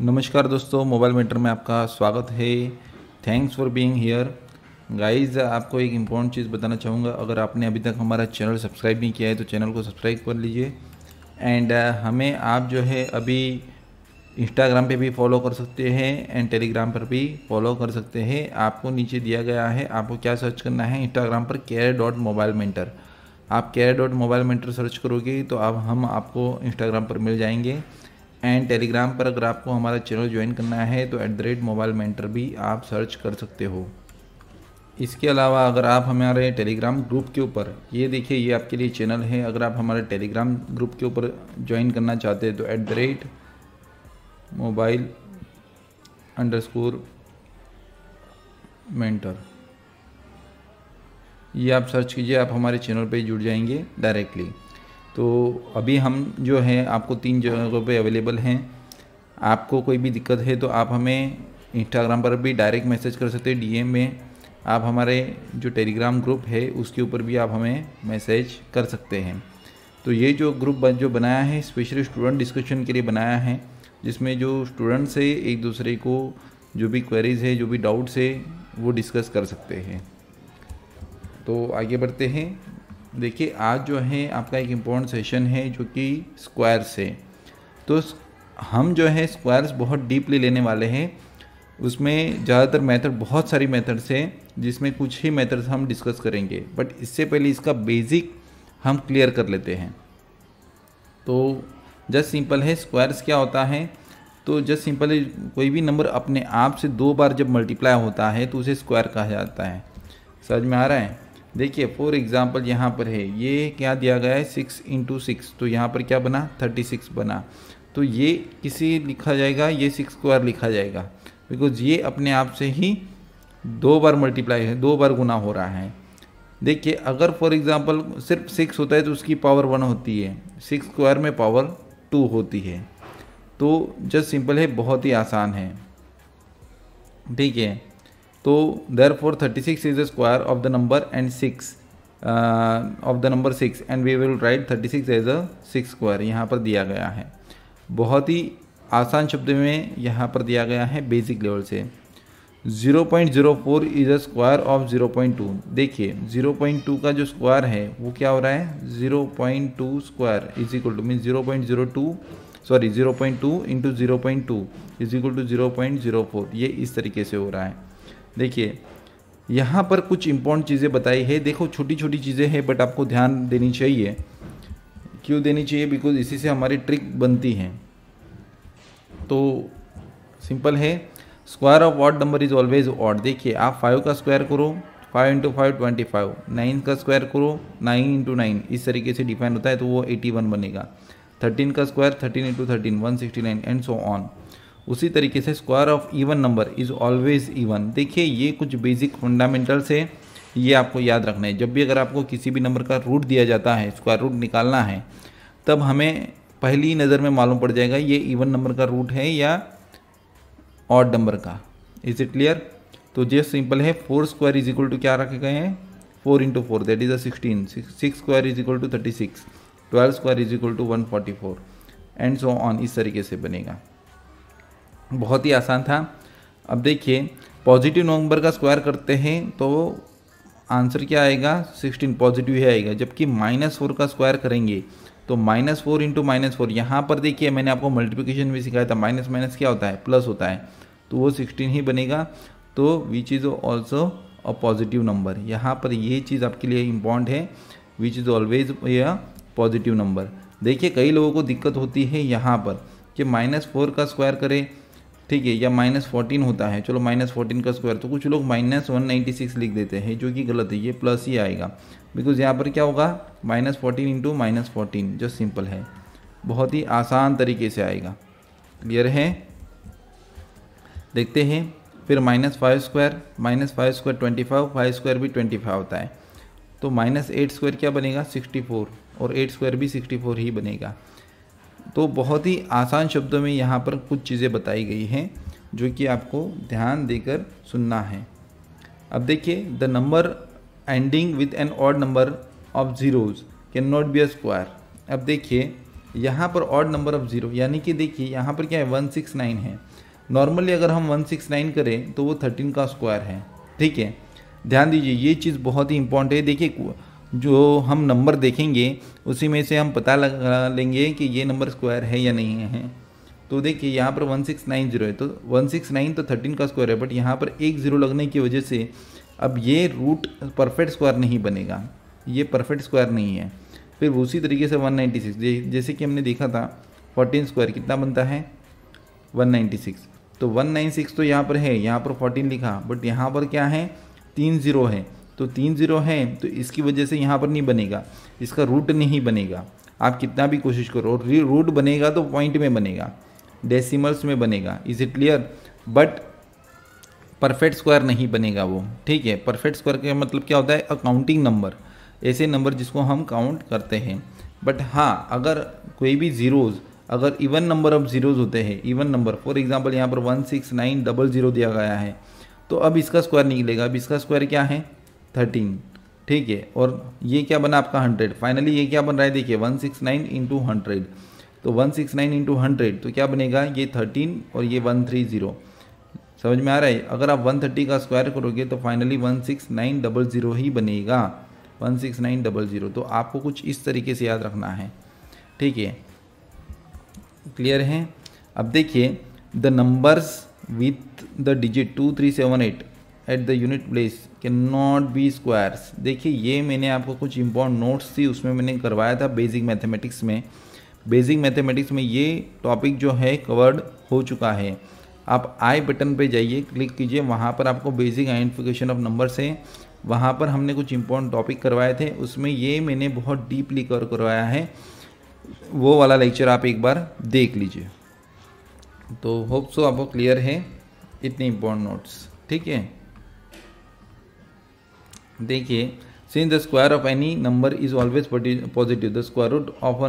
नमस्कार दोस्तों, mobile mentor में आपका स्वागत है। Thanks for being here guys. आपको एक इम्पॉर्टेंट चीज़ बताना चाहूँगा। अगर आपने अभी तक हमारा चैनल सब्सक्राइब नहीं किया है तो चैनल को सब्सक्राइब कर लीजिए। एंड हमें आप जो है अभी इंस्टाग्राम पे भी फॉलो कर सकते हैं एंड टेलीग्राम पर भी फॉलो कर सकते हैं। आपको नीचे दिया गया है, आपको क्या सर्च करना है इंस्टाग्राम पर care.mobilementor। आप care.mobilementor सर्च करोगे तो अब हम आपको इंस्टाग्राम पर मिल जाएंगे। एंड टेलीग्राम पर अगर आपको हमारा चैनल ज्वाइन करना है तो @mobilementor भी आप सर्च कर सकते हो। इसके अलावा अगर आप हमारे टेलीग्राम ग्रुप के ऊपर, ये देखिए ये आपके लिए चैनल है, अगर आप हमारे टेलीग्राम ग्रुप के ऊपर ज्वाइन करना चाहते हैं तो @mobile_mentor ये आप सर्च कीजिए, आप हमारे चैनल पे जुड़ जाएंगे डायरेक्टली। तो अभी हम जो है आपको 3 जगहों पे अवेलेबल हैं। आपको कोई भी दिक्कत है तो आप हमें इंस्टाग्राम पर भी डायरेक्ट मैसेज कर सकते हैं डीएम में। आप हमारे जो टेलीग्राम ग्रुप है उसके ऊपर भी आप हमें मैसेज कर सकते हैं। तो ये जो ग्रुप जो बनाया है स्पेशली स्टूडेंट डिस्कशन के लिए बनाया है, जिसमें जो स्टूडेंट्स है एक दूसरे को जो भी क्वेरीज है, जो भी डाउट्स है वो डिस्कस कर सकते हैं। तो आगे बढ़ते हैं। देखिए आज जो है आपका एक इम्पोर्टेंट सेशन है जो कि स्क्वायर्स है। तो हम जो है स्क्वायर्स बहुत डीपली लेने वाले हैं। उसमें ज़्यादातर मेथड, बहुत सारी मेथड्स हैं जिसमें कुछ ही मेथड्स हम डिस्कस करेंगे, बट इससे पहले इसका बेसिक हम क्लियर कर लेते हैं। तो जस्ट सिंपल है, स्क्वायर्स क्या होता है। तो जस्ट सिंपल है, कोई भी नंबर अपने आप से 2 बार जब मल्टीप्लाई होता है तो उसे स्क्वायर कहा जाता है। समझ में आ रहा है। देखिए फॉर एग्जांपल यहाँ पर है, ये क्या दिया गया है 6 × 6, तो यहाँ पर क्या बना 36 बना। तो ये किसी लिखा जाएगा, ये 6 स्क्वायर लिखा जाएगा, बिकॉज ये अपने आप से ही 2 बार मल्टीप्लाई है, 2 बार गुना हो रहा है। देखिए अगर फॉर एग्जांपल सिर्फ 6 होता है तो उसकी पावर 1 होती है, 6 स्क्वायर में पावर 2 होती है। तो जस्ट सिंपल है, बहुत ही आसान है, ठीक है। तो therefore 36 is the square of the number and 6 of the number 6 and we will write 36 as a 6 square यहाँ पर दिया गया है। बहुत ही आसान शब्द में यहाँ पर दिया गया है बेसिक लेवल से। 0.04 इज अ स्क्वायर ऑफ 0.2। देखिए 0.2 का जो स्क्वायर है वो क्या हो रहा है 0.2 square is equal to mean 0.02 into 0.2 is equal to 0.04। ये इस तरीके से हो रहा है। देखिए यहाँ पर कुछ इंपॉर्टेंट चीज़ें बताई है। देखो छोटी छोटी चीज़ें हैं बट आपको ध्यान देनी चाहिए। क्यों देनी चाहिए? बिकॉज इसी से हमारी ट्रिक बनती है। तो सिंपल है, square of odd number is always odd. देखिए आप 5 का स्क्वायर करो, 5 × 5 25, 9 का स्क्वायर करो 9 × 9, इस तरीके से डिफाइन होता है तो वो 81 बनेगा। 13 का स्क्वायर 13 × 13 169 एंड सो ऑन। उसी तरीके से square of even number is always even. देखिए ये कुछ बेसिक फंडामेंटल्स है, ये आपको याद रखना है। जब भी अगर आपको किसी भी नंबर का रूट दिया जाता है, स्क्वायर रूट निकालना है, तब हमें पहली नज़र में मालूम पड़ जाएगा ये इवन नंबर का रूट है या ऑड नंबर का। Is it clear? तो जस्ट सिंपल है, 4 स्क्वायर इज इक्वल टू क्या रखे गए हैं 4 × 4 that is 16, 6 square is equal to 36, 12 square is equal to 144 and so on. इस तरीके से बनेगा। बहुत ही आसान था। अब देखिए पॉजिटिव नंबर का स्क्वायर करते हैं तो आंसर क्या आएगा 16, पॉजिटिव ही आएगा। जबकि -4 का स्क्वायर करेंगे तो -4 × -4, यहाँ पर देखिए मैंने आपको मल्टीप्लिकेशन भी सिखाया था, माइनस माइनस क्या होता है प्लस होता है, तो वो 16 ही बनेगा। तो which is also a positive number. यहाँ पर ये चीज़ आपके लिए इम्पॉर्टेंट है, which is always a positive number. देखिए कई लोगों को दिक्कत होती है यहाँ पर कि -4 का स्क्वायर करें, ठीक है, या -14 होता है, चलो -14 का स्क्वायर, तो कुछ लोग -196 लिख देते हैं जो कि गलत है, ये प्लस ही आएगा। बिकॉज यहाँ पर क्या होगा -14 × -14, जस्ट सिंपल है, बहुत ही आसान तरीके से आएगा। क्लियर है? देखते हैं फिर -5 स्क्वायर, -5 स्क्वायर 25, 5 स्क्वायर भी 25 होता है, तो -8 स्क्वायर क्या बनेगा 64, और 8 स्क्वायर भी 64 ही बनेगा। तो बहुत ही आसान शब्दों में यहाँ पर कुछ चीज़ें बताई गई हैं जो कि आपको ध्यान देकर सुनना है। अब देखिए the number ending with an odd number of zeros can not be a square. अब देखिए यहाँ पर ऑड नंबर ऑफ 0, यानी कि देखिए यहाँ पर क्या है 169 है। नॉर्मली अगर हम 169 करें तो वो 13 का स्क्वायर है, ठीक है। ध्यान दीजिए ये चीज़ बहुत ही इंपॉर्टेंट है। देखिए जो हम नंबर देखेंगे उसी में से हम पता लगा लेंगे कि ये नंबर स्क्वायर है या नहीं है। तो देखिए यहाँ पर 1690 है, तो 169 तो 13 का स्क्वायर है, बट यहाँ पर एक ज़ीरो लगने की वजह से अब ये रूट परफेक्ट स्क्वायर नहीं बनेगा, ये परफेक्ट स्क्वायर नहीं है। फिर उसी तरीके से 196, जैसे कि हमने देखा था 14 स्क्वायर कितना बनता है 196, तो 196 तो यहाँ पर है, यहाँ पर 14 लिखा, बट यहाँ पर क्या है 3 ज़ीरो है, तो 3 ज़ीरो है तो इसकी वजह से यहाँ पर नहीं बनेगा, इसका रूट नहीं बनेगा। आप कितना भी कोशिश करो, रूट बनेगा तो पॉइंट में बनेगा, डेसिमल्स में बनेगा, is it clear. But perfect square नहीं बनेगा वो, ठीक है। परफेक्ट स्क्वायर का मतलब क्या होता है, अकाउंटिंग नंबर, ऐसे नंबर जिसको हम काउंट करते हैं। बट हाँ, अगर कोई भी ज़ीरोज़, अगर इवन नंबर ऑफ ज़ीरोज़ होते हैं, इवन नंबर, फॉर एग्जांपल यहाँ पर 16900 दिया गया है, तो अब इसका स्क्वायर निकलेगा। अब इसका स्क्वायर क्या है 13, ठीक है। और ये क्या बना आपका 100, फाइनली ये क्या बन रहा है देखिए 169 इंटू 100, तो 169 इंटू 100 तो क्या बनेगा ये 13 और ये 130, समझ में आ रहा है। अगर आप 130 का स्क्वायर करोगे तो फाइनली 16900 ही बनेगा, 16900। तो आपको कुछ इस तरीके से याद रखना है, ठीक है, क्लियर है। अब देखिए the numbers with the digit 2378 at the unit place can not B squares. देखिए ये मैंने आपको कुछ इंपॉर्टेंट नोट्स थी उसमें मैंने करवाया था बेसिक मैथमेटिक्स में। बेसिक मैथमेटिक्स में ये टॉपिक जो है कवर्ड हो चुका है। आप आई बटन पे जाइए, क्लिक कीजिए, वहाँ पर आपको बेसिक आइडेंटिफिकेशन ऑफ नंबर्स है, वहाँ पर हमने कुछ इंपॉर्टेंट टॉपिक करवाए थे, उसमें ये मैंने बहुत डीपली कवर करवाया है। वो वाला लेक्चर आप एक बार देख लीजिए। तो होप सो आपको क्लियर है इतने इंपॉर्टेंट नोट्स, ठीक है। देखिए since the square of any number is always positive, the square root of a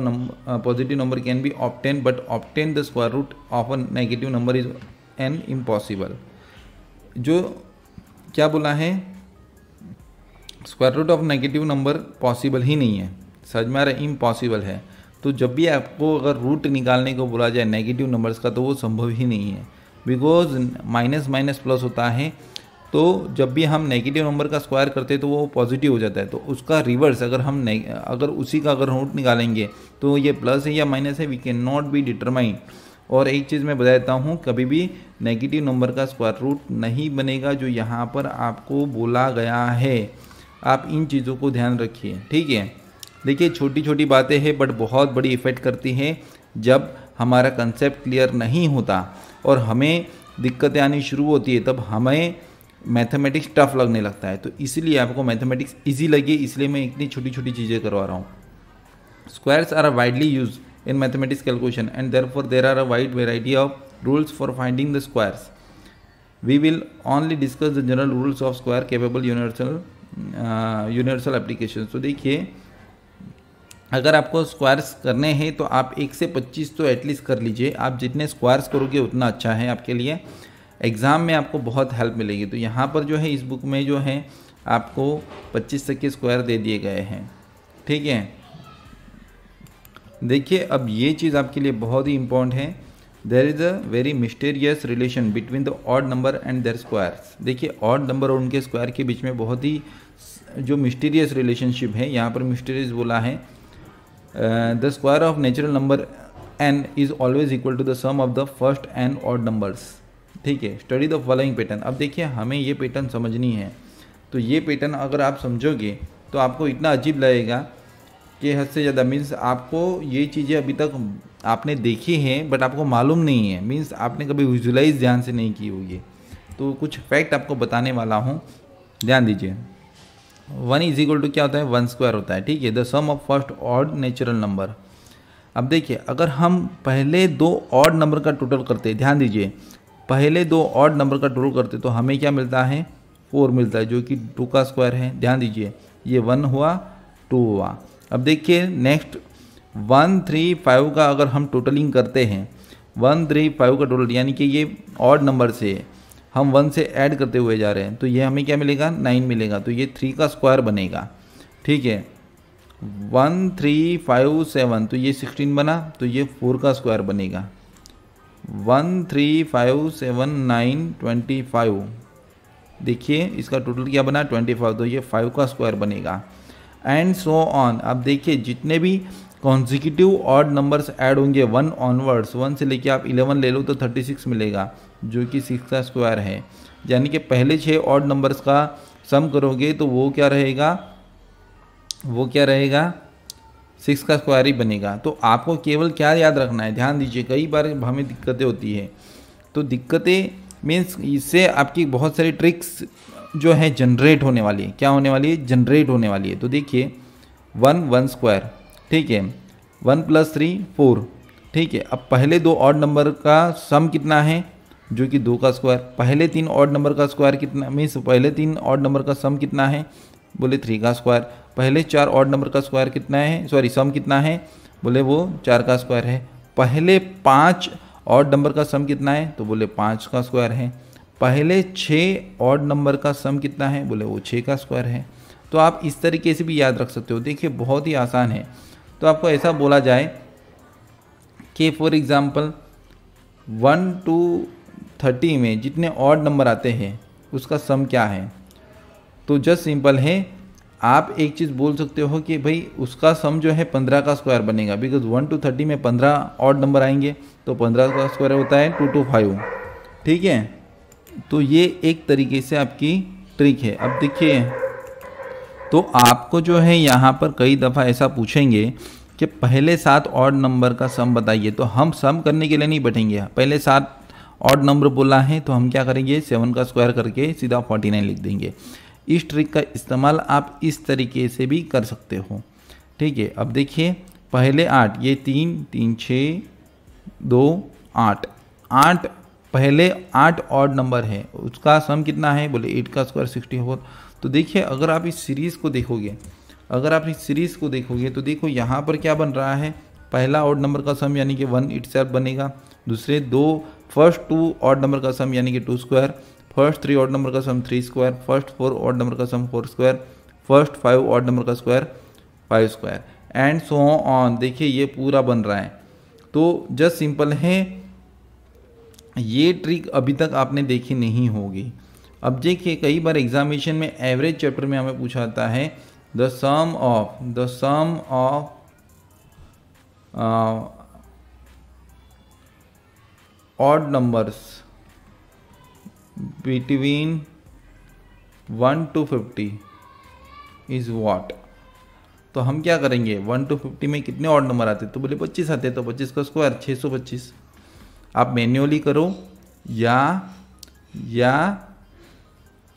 positive number can be obtained, but obtain the square root of a negative number is an impossible। जो क्या बोला है, square root of negative number possible ही नहीं है, समझ में आ रहा है, इम्पॉसिबल है। तो जब भी आपको अगर रूट निकालने को बोला जाए नेगेटिव नंबर्स का तो वो संभव ही नहीं है, बिकॉज माइनस माइनस प्लस होता है। तो जब भी हम नेगेटिव नंबर का स्क्वायर करते हैं तो वो पॉजिटिव हो जाता है, तो उसका रिवर्स अगर उसी का अगर रूट निकालेंगे तो ये प्लस है या माइनस है, we can not be determine. और एक चीज़ मैं बता देता हूँ, कभी भी नेगेटिव नंबर का स्क्वायर रूट नहीं बनेगा जो यहाँ पर आपको बोला गया है। आप इन चीज़ों को ध्यान रखिए, ठीक है। देखिए छोटी छोटी बातें हैं बट बहुत बड़ी इफ़ेक्ट करती हैं जब हमारा कंसेप्ट क्लियर नहीं होता और हमें दिक्कतें आनी शुरू होती है, तब हमें मैथमेटिक्स टफ लगने लगता है। तो इसलिए आपको मैथमेटिक्स इजी लगे इसलिए मैं इतनी छोटी छोटी चीज़ें करवा रहा हूँ। Squares are widely use in mathematics calculation and therefore there are a wide variety of rules for finding the squares. We will only discuss the general rules of square capable universal application. तो देखिए अगर आपको squares करने हैं तो आप 1 से 25 तो एटलीस्ट कर लीजिए। आप जितने स्क्वायर्स करोगे उतना अच्छा है आपके लिए, एग्ज़ाम में आपको बहुत हेल्प मिलेगी। तो यहाँ पर जो है इस बुक में जो है आपको 25 तक के स्क्वायर दे दिए गए हैं, ठीक है। देखिए अब ये चीज़ आपके लिए बहुत ही इंपॉर्टेंट है। There is a very mysterious relation between the odd number and their squares. देखिए ऑड नंबर और उनके स्क्वायर के बीच में बहुत ही जो मिस्टीरियस रिलेशनशिप है, यहाँ पर मिस्टीरियस बोला है। The square of natural number n is always equal to the sum of the first and odd numbers, ठीक है। Study the following pattern. अब देखिए हमें ये पैटर्न समझनी है, तो ये पैटर्न अगर आप समझोगे तो आपको इतना अजीब लगेगा कि हद से ज़्यादा। मीन्स आपको ये चीज़ें अभी तक आपने देखी हैं बट आपको मालूम नहीं है, मीन्स आपने कभी विजुलाइज ध्यान से नहीं की होगी। तो कुछ फैक्ट आपको बताने वाला हूँ, ध्यान दीजिए। 1 इज इक्वल टू क्या होता है, 1 स्क्वायर होता है, ठीक है, the sum of first odd natural number. अब देखिए अगर हम पहले 2 ऑड नंबर का टोटल करते हैं, ध्यान दीजिए, पहले 2 ऑड नंबर का टोटल करते तो हमें क्या मिलता है, 4 मिलता है, जो कि 2 का स्क्वायर है। ध्यान दीजिए ये 1 हुआ, 2 हुआ। अब देखिए नेक्स्ट 1 3 5 का अगर हम टोटलिंग करते हैं, 1 3 5 का टोटल, यानी कि ये ऑड नंबर से हम 1 से ऐड करते हुए जा रहे हैं, तो ये हमें क्या मिलेगा, 9 मिलेगा। तो ये 3 का स्क्वायर बनेगा, ठीक है। 1357, तो ये 16 बना, तो ये 4 का स्क्वायर बनेगा। 1357925, देखिए इसका टोटल क्या बना 25, तो ये 5 का स्क्वायर बनेगा। And so on. अब देखिए जितने भी कॉन्जिक्यूटिव ऑड नंबर्स ऐड होंगे 1 ऑनवर्ड्स, 1 से लेके आप 11 ले लो तो 36 मिलेगा, जो कि 6 का स्क्वायर है। यानी कि पहले 6 ऑड नंबर्स का सम करोगे तो वो क्या रहेगा, 6 का स्क्वायर ही बनेगा। तो आपको केवल क्या याद रखना है, ध्यान दीजिए, कई बार हमें दिक्कतें होती है, तो दिक्कतें मीन्स इससे आपकी बहुत सारी ट्रिक्स जो है जनरेट होने वाली है। क्या होने वाली है, जनरेट होने वाली है। तो देखिए 1 स्क्वायर, ठीक है, 1 + 3 4, ठीक है। अब पहले 2 ऑड नंबर का सम कितना है, जो कि 2 का स्क्वायर। पहले 3 ऑड नंबर का स्क्वायर कितना, मीन्स पहले 3 ऑड नंबर का सम कितना है, बोले 3 का स्क्वायर। पहले 4 ऑड नंबर का स्क्वायर कितना है, सॉरी सम कितना है, बोले वो 4 का स्क्वायर है। पहले 5 ऑड नंबर का सम कितना है, तो बोले 5 का स्क्वायर है। पहले 6 ऑड नंबर का सम कितना है, बोले वो 6 का स्क्वायर है। तो आप इस तरीके से भी याद रख सकते हो। देखिए बहुत ही आसान है। तो आपको ऐसा बोला जाए कि फॉर एग्ज़ाम्पल 1 to 30 में जितने ऑड नंबर आते हैं उसका सम क्या है, तो जस्ट सिंपल है, आप एक चीज़ बोल सकते हो कि भाई उसका सम जो है 15 का स्क्वायर बनेगा, बिकॉज 1 to 30 में 15 ऑड नंबर आएंगे, तो 15 का स्क्वायर होता है 2 to 5, ठीक है। तो ये एक तरीके से आपकी ट्रिक है। अब देखिए, तो आपको जो है यहाँ पर कई दफ़ा ऐसा पूछेंगे कि पहले 7 ऑड नंबर का सम बताइए, तो हम सम करने के लिए नहीं बैठेंगे। पहले 7 ऑड नंबर बोला है तो हम क्या करेंगे, 7 का स्क्वायर करके सीधा 49 लिख देंगे। इस ट्रिक का इस्तेमाल आप इस तरीके से भी कर सकते हो, ठीक है। अब देखिए पहले 8, ये 3 3 6 2 8 8, पहले 8 ऑड नंबर है, उसका सम कितना है, बोले 8 का स्क्वायर 64। तो देखिए अगर आप इस सीरीज़ को देखोगे, तो देखो यहाँ पर क्या बन रहा है, पहला ऑड नंबर का सम यानी कि 1 इटसेल्फ बनेगा, दूसरे फर्स्ट 2 ऑड नंबर का सम यानी कि 2 स्क्वायर, फर्स्ट 3 ऑड नंबर का सम 3 स्क्वायर, फर्स्ट 4 ऑड नंबर का सम 4 स्क्वायर, फर्स्ट 5 ऑड नंबर का square 5 square, and so on. देखिए ये पूरा बन रहा है। तो जस्ट सिंपल है, ये ट्रिक अभी तक आपने देखी नहीं होगी। अब देखिए कई बार एग्जामिनेशन में एवरेज चैप्टर में हमें पूछा जाता है the sum of odd numbers between 1 to 50 is what. तो हम क्या करेंगे, 1 to 50 में कितने ऑड नंबर आते, तो बोले 25 आते, तो 25 का स्क्वायर 625। आप मैन्युअली करो या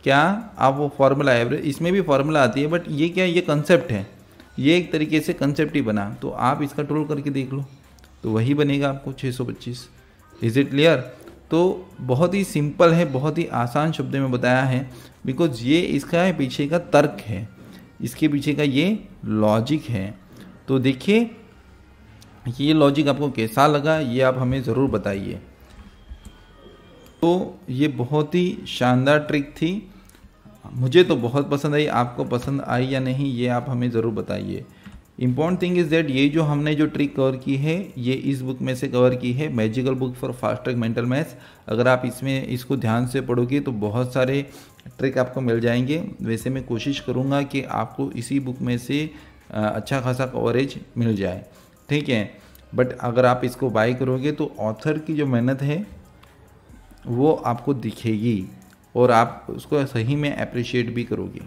क्या आप वो फार्मूला एवरेज, इसमें भी फार्मूला आती है, बट ये क्या, ये कंसेप्ट है, ये एक तरीके से कंसेप्ट ही बना, तो आप इसका टोटल करके देख लो, तो वही बनेगा आपको 625। Is it clear. तो बहुत ही सिंपल है, बहुत ही आसान शब्दों में बताया है, बिकॉज ये इसका पीछे का तर्क है, इसके पीछे का ये लॉजिक है। तो देखिए ये लॉजिक आपको कैसा लगा, ये आप हमें ज़रूर बताइए। तो ये बहुत ही शानदार ट्रिक थी, मुझे तो बहुत पसंद आई, आपको पसंद आई या नहीं ये आप हमें ज़रूर बताइए। इम्पॉर्टेंट थिंग इज़ दैट ये जो हमने जो ट्रिक कवर की है ये इस बुक में से कवर की है, magical book for fast track mental maths. अगर आप इसमें इसको ध्यान से पढ़ोगे तो बहुत सारे ट्रिक आपको मिल जाएंगे। वैसे मैं कोशिश करूँगा कि आपको इसी बुक में से अच्छा खासा कवरेज मिल जाए, ठीक है। बट अगर आप इसको बाय करोगे तो ऑथर की जो मेहनत है वो आपको दिखेगी और आप उसको सही में अप्रिशिएट भी करोगे।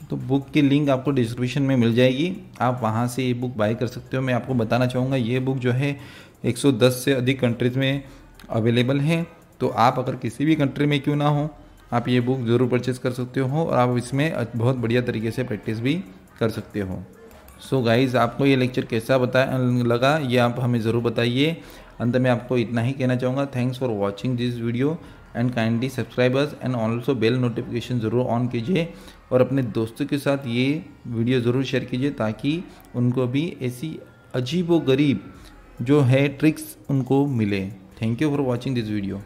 तो बुक की लिंक आपको डिस्क्रिप्शन में मिल जाएगी, आप वहाँ से ये बुक बाय कर सकते हो। मैं आपको बताना चाहूँगा ये बुक जो है 110 से अधिक कंट्रीज़ में अवेलेबल है, तो आप अगर किसी भी कंट्री में क्यों ना हो आप ये बुक ज़रूर परचेज़ कर सकते हो और आप इसमें बहुत बढ़िया तरीके से प्रैक्टिस भी कर सकते हो। सो गाइज़, आपको ये लेक्चर कैसा लगा ये आप हमें ज़रूर बताइए। अंत में आपको इतना ही कहना चाहूँगा, thanks for watching this video and kindly subscribers and also bell notification ज़रूर ऑन कीजिए और अपने दोस्तों के साथ ये वीडियो ज़रूर शेयर कीजिए ताकि उनको भी ऐसी अजीबो गरीब जो है ट्रिक्स उनको मिले। Thank you for watching this video.